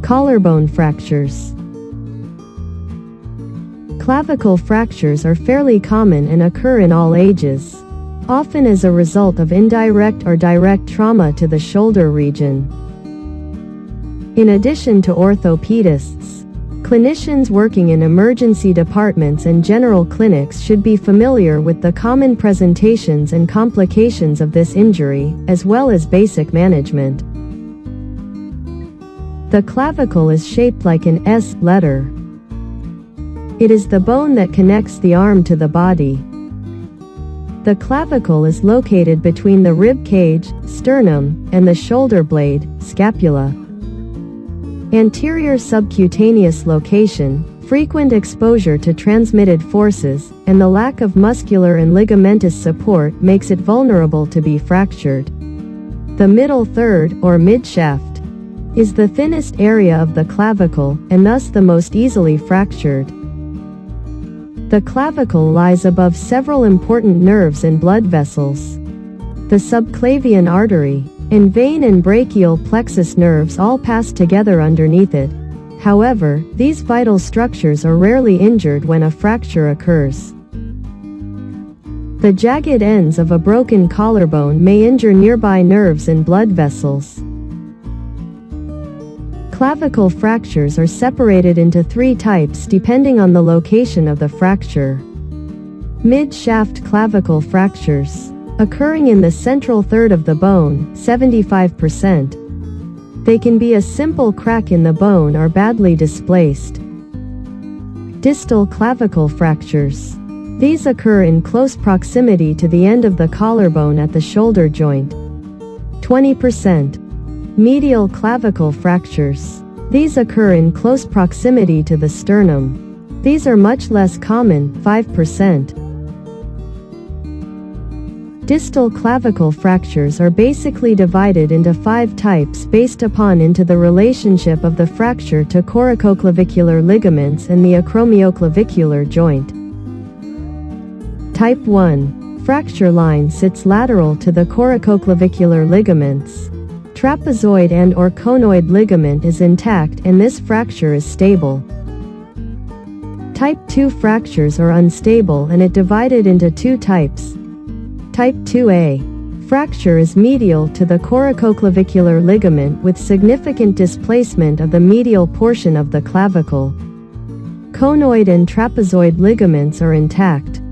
Collarbone fractures. Clavicle fractures are fairly common and occur in all ages, often as a result of indirect or direct trauma to the shoulder region. In addition to orthopedists, clinicians working in emergency departments and general clinics should be familiar with the common presentations and complications of this injury, as well as basic management. The clavicle is shaped like an S letter. It is the bone that connects the arm to the body. The clavicle is located between the rib cage, sternum, and the shoulder blade, scapula. Anterior subcutaneous location, frequent exposure to transmitted forces, and the lack of muscular and ligamentous support makes it vulnerable to be fractured. The middle third, or midshaft, is the thinnest area of the clavicle, and thus the most easily fractured. The clavicle lies above several important nerves and blood vessels. The subclavian artery and vein and brachial plexus nerves all pass together underneath it. However, these vital structures are rarely injured when a fracture occurs. The jagged ends of a broken collarbone may injure nearby nerves and blood vessels. Clavicle fractures are separated into 3 types depending on the location of the fracture. Mid-shaft clavicle fractures, occurring in the central third of the bone, 75%. They can be a simple crack in the bone or badly displaced. Distal clavicle fractures. These occur in close proximity to the end of the collarbone at the shoulder joint, 20%. Medial clavicle fractures. These occur in close proximity to the sternum. These are much less common, 5%. Distal clavicle fractures are basically divided into 5 types based upon the relationship of the fracture to coracoclavicular ligaments and the acromioclavicular joint. Type 1. Fracture line sits lateral to the coracoclavicular ligaments. Trapezoid and/or conoid ligament is intact and this fracture is stable. Type 2 fractures are unstable and it divided into 2 types. Type 2A. Fracture is medial to the coracoclavicular ligament with significant displacement of the medial portion of the clavicle. Conoid and trapezoid ligaments are intact.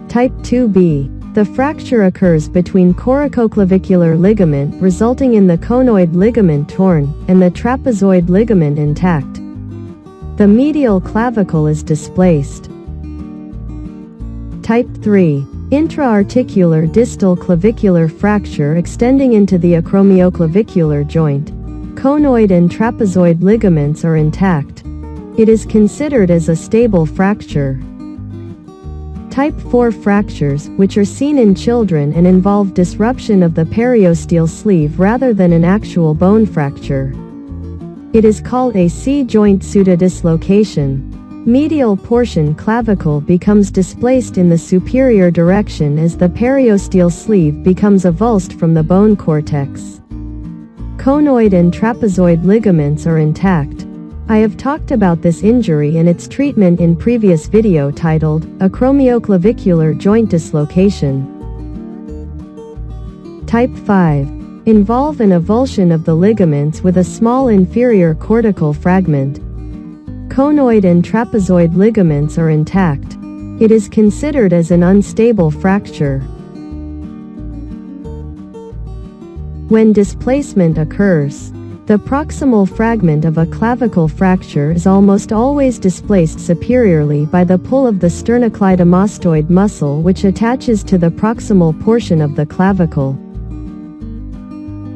Type 2B. The fracture occurs between coracoclavicular ligament resulting in the conoid ligament torn, and the trapezoid ligament intact. The medial clavicle is displaced. Type 3. Intra-articular distal clavicular fracture extending into the acromioclavicular joint. Conoid and trapezoid ligaments are intact. It is considered as a stable fracture. Type 4 fractures, which are seen in children and involve disruption of the periosteal sleeve rather than an actual bone fracture. It is called a C-joint pseudodislocation. Medial portion clavicle becomes displaced in the superior direction as the periosteal sleeve becomes avulsed from the bone cortex. Conoid and trapezoid ligaments are intact. I have talked about this injury and its treatment in previous video titled, Acromioclavicular Joint Dislocation. Type 5. Involve an avulsion of the ligaments with a small inferior cortical fragment. Conoid and trapezoid ligaments are intact. It is considered as an unstable fracture. When displacement occurs, the proximal fragment of a clavicle fracture is almost always displaced superiorly by the pull of the sternocleidomastoid muscle which attaches to the proximal portion of the clavicle.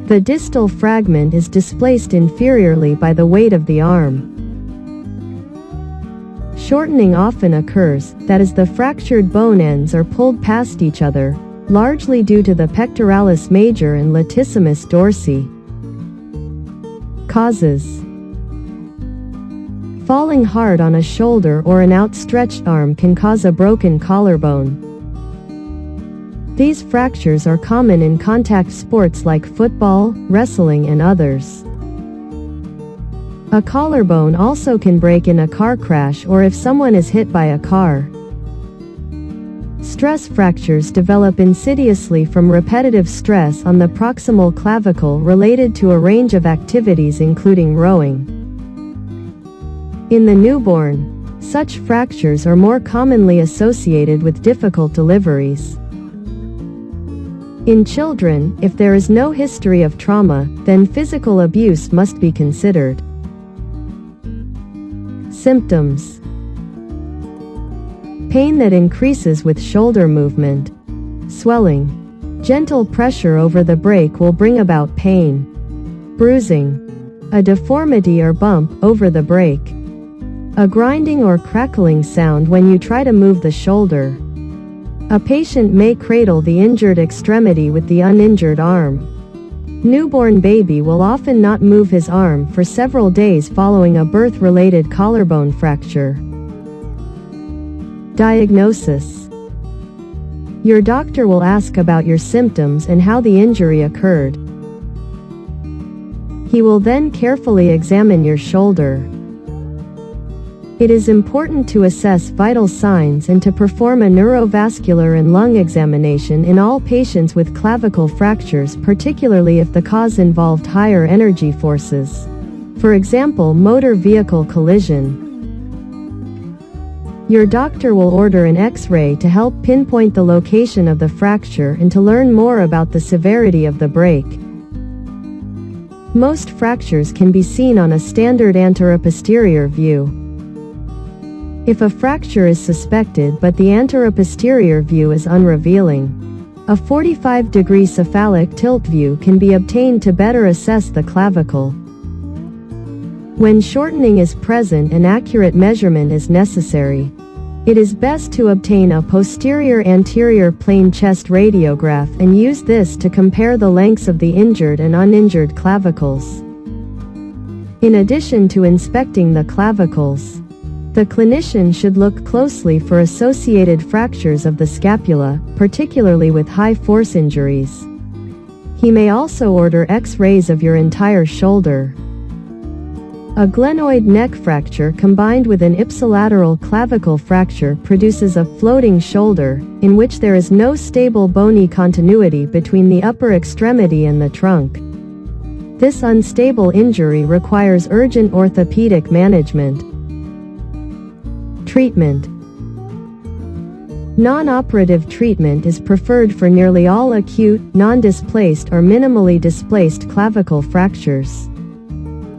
The distal fragment is displaced inferiorly by the weight of the arm. Shortening often occurs, that is, the fractured bone ends are pulled past each other, largely due to the pectoralis major and latissimus dorsi. Causes: falling hard on a shoulder or an outstretched arm can cause a broken collarbone. These fractures are common in contact sports like football, wrestling and others. A collarbone also can break in a car crash or if someone is hit by a car. Stress fractures develop insidiously from repetitive stress on the proximal clavicle related to a range of activities including rowing. In the newborn, such fractures are more commonly associated with difficult deliveries. In children, if there is no history of trauma, then physical abuse must be considered. Symptoms: pain that increases with shoulder movement, swelling. Gentle pressure over the brake will bring about pain. Bruising, a deformity or bump over the brake. A grinding or crackling sound when you try to move the shoulder. A patient may cradle the injured extremity with the uninjured arm. Newborn baby will often not move his arm for several days following a birth-related collarbone fracture. Diagnosis: your doctor will ask about your symptoms and how the injury occurred. He will then carefully examine your shoulder. It is important to assess vital signs and to perform a neurovascular and lung examination in all patients with clavicle fractures, particularly if the cause involved higher energy forces. For example, motor vehicle collision. Your doctor will order an X-ray to help pinpoint the location of the fracture and to learn more about the severity of the break. Most fractures can be seen on a standard anteroposterior view. If a fracture is suspected but the anteroposterior view is unrevealing, a 45-degree cephalic tilt view can be obtained to better assess the clavicle. When shortening is present, an accurate measurement is necessary. It is best to obtain a posterior anterior plane chest radiograph and use this to compare the lengths of the injured and uninjured clavicles. In addition to inspecting the clavicles, the clinician should look closely for associated fractures of the scapula, particularly with high-force injuries. He may also order X-rays of your entire shoulder. A glenoid neck fracture combined with an ipsilateral clavicle fracture produces a floating shoulder, in which there is no stable bony continuity between the upper extremity and the trunk. This unstable injury requires urgent orthopedic management. Treatment: non-operative treatment is preferred for nearly all acute, non-displaced or minimally displaced clavicle fractures.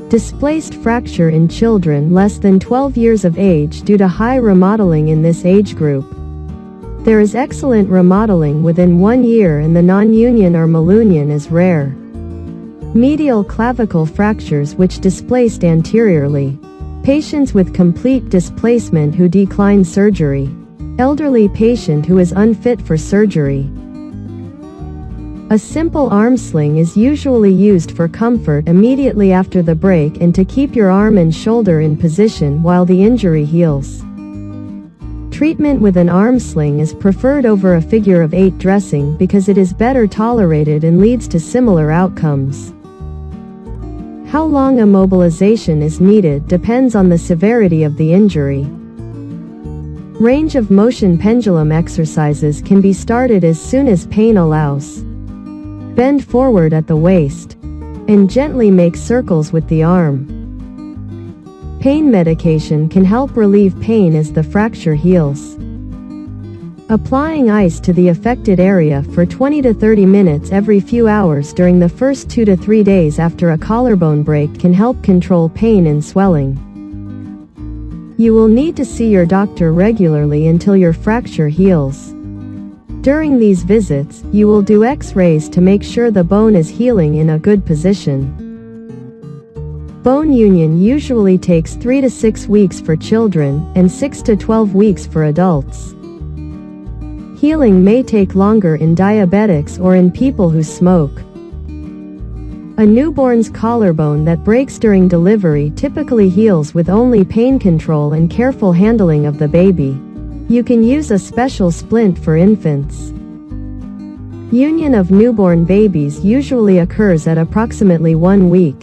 Displaced fracture in children less than 12 years of age due to high remodeling in this age group. There is excellent remodeling within 1 year and the non-union or malunion is rare. Medial clavicle fractures which displaced anteriorly. Patients with complete displacement who decline surgery. Elderly patient who is unfit for surgery. A simple arm sling is usually used for comfort immediately after the break and to keep your arm and shoulder in position while the injury heals. Treatment with an arm sling is preferred over a figure-of-8 dressing because it is better tolerated and leads to similar outcomes. How long immobilization is needed depends on the severity of the injury. Range of motion pendulum exercises can be started as soon as pain allows. Bend forward at the waist and gently make circles with the arm. Pain medication can help relieve pain as the fracture heals. Applying ice to the affected area for 20 to 30 minutes every few hours during the first 2 to 3 days after a collarbone break can help control pain and swelling. You will need to see your doctor regularly until your fracture heals. During these visits, you will do X-rays to make sure the bone is healing in a good position. Bone union usually takes 3 to 6 weeks for children and 6 to 12 weeks for adults. Healing may take longer in diabetics or in people who smoke. A newborn's collarbone that breaks during delivery typically heals with only pain control and careful handling of the baby. You can use a special splint for infants. Union of newborn babies usually occurs at approximately 1 week.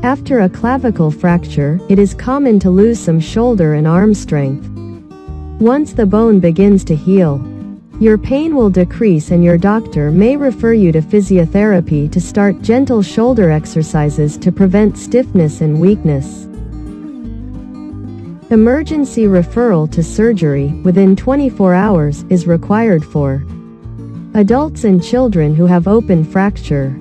After a clavicle fracture, it is common to lose some shoulder and arm strength. Once the bone begins to heal, your pain will decrease and your doctor may refer you to physiotherapy to start gentle shoulder exercises to prevent stiffness and weakness. Emergency referral to surgery within 24 hours is required for adults and children who have open fracture,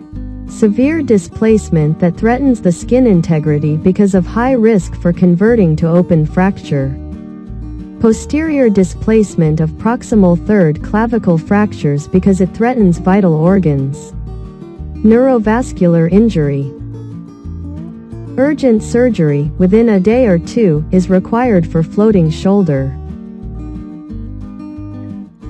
severe displacement that threatens the skin integrity because of high risk for converting to open fracture, posterior displacement of proximal third clavicle fractures because it threatens vital organs, neurovascular injury. Urgent surgery within a day or two is required for floating shoulder.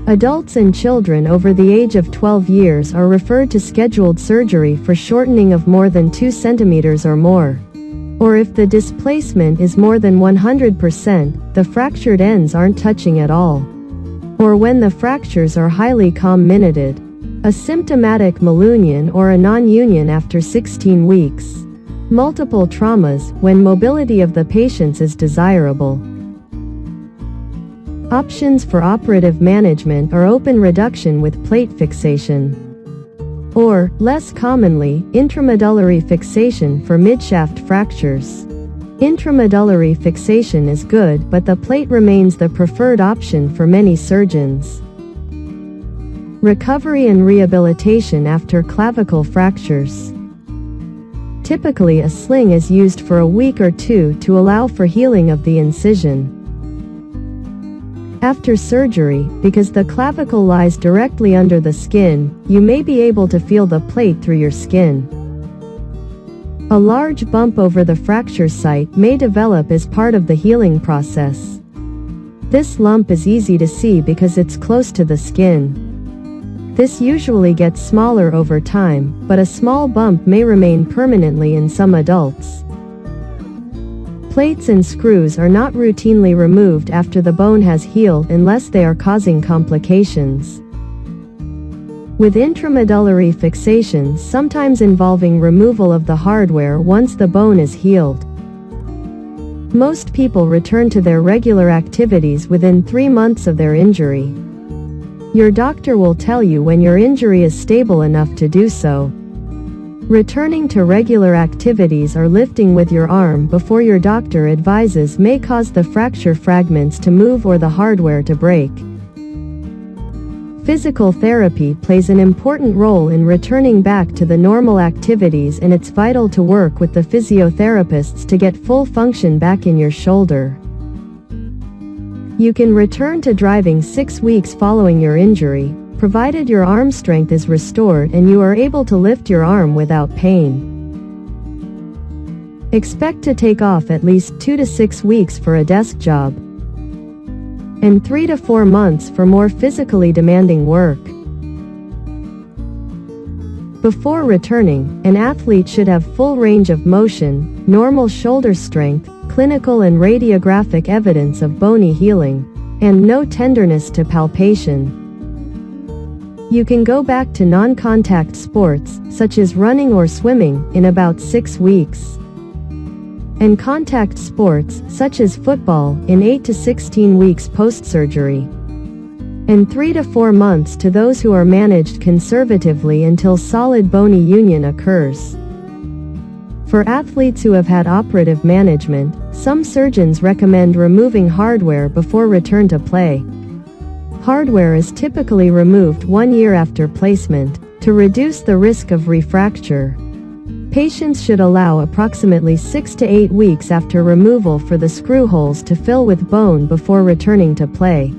Adults and children over the age of 12 years are referred to scheduled surgery for shortening of more than 2 centimeters or more. Or if the displacement is more than 100%, the fractured ends aren't touching at all. Or when the fractures are highly comminuted, a symptomatic malunion or a non-union after 16 weeks. Multiple traumas when mobility of the patients is desirable. Options for operative management are open reduction with plate fixation. Or, less commonly, intramedullary fixation for midshaft fractures. Intramedullary fixation is good, but the plate remains the preferred option for many surgeons. Recovery and rehabilitation after clavicle fractures. Typically a sling is used for a week or two to allow for healing of the incision. After surgery, because the clavicle lies directly under the skin, you may be able to feel the plate through your skin. A large bump over the fracture site may develop as part of the healing process. This lump is easy to see because it's close to the skin. This usually gets smaller over time, but a small bump may remain permanently in some adults. Plates and screws are not routinely removed after the bone has healed unless they are causing complications. With intramedullary fixations sometimes involving removal of the hardware once the bone is healed. Most people return to their regular activities within 3 months of their injury. Your doctor will tell you when your injury is stable enough to do so. Returning to regular activities or lifting with your arm before your doctor advises may cause the fracture fragments to move or the hardware to break. Physical therapy plays an important role in returning back to the normal activities, and it's vital to work with the physiotherapists to get full function back in your shoulder. You can return to driving 6 weeks following your injury, provided your arm strength is restored and you are able to lift your arm without pain. Expect to take off at least 2 to 6 weeks for a desk job, and 3 to 4 months for more physically demanding work. Before returning, an athlete should have full range of motion, normal shoulder strength, clinical and radiographic evidence of bony healing, and no tenderness to palpation. You can go back to non-contact sports, such as running or swimming, in about 6 weeks. And contact sports, such as football, in 8 to 16 weeks post-surgery. And 3 to 4 months to those who are managed conservatively until solid bony union occurs. For athletes who have had operative management, some surgeons recommend removing hardware before return to play. Hardware is typically removed 1 year after placement, to reduce the risk of refracture. Patients should allow approximately 6 to 8 weeks after removal for the screw holes to fill with bone before returning to play.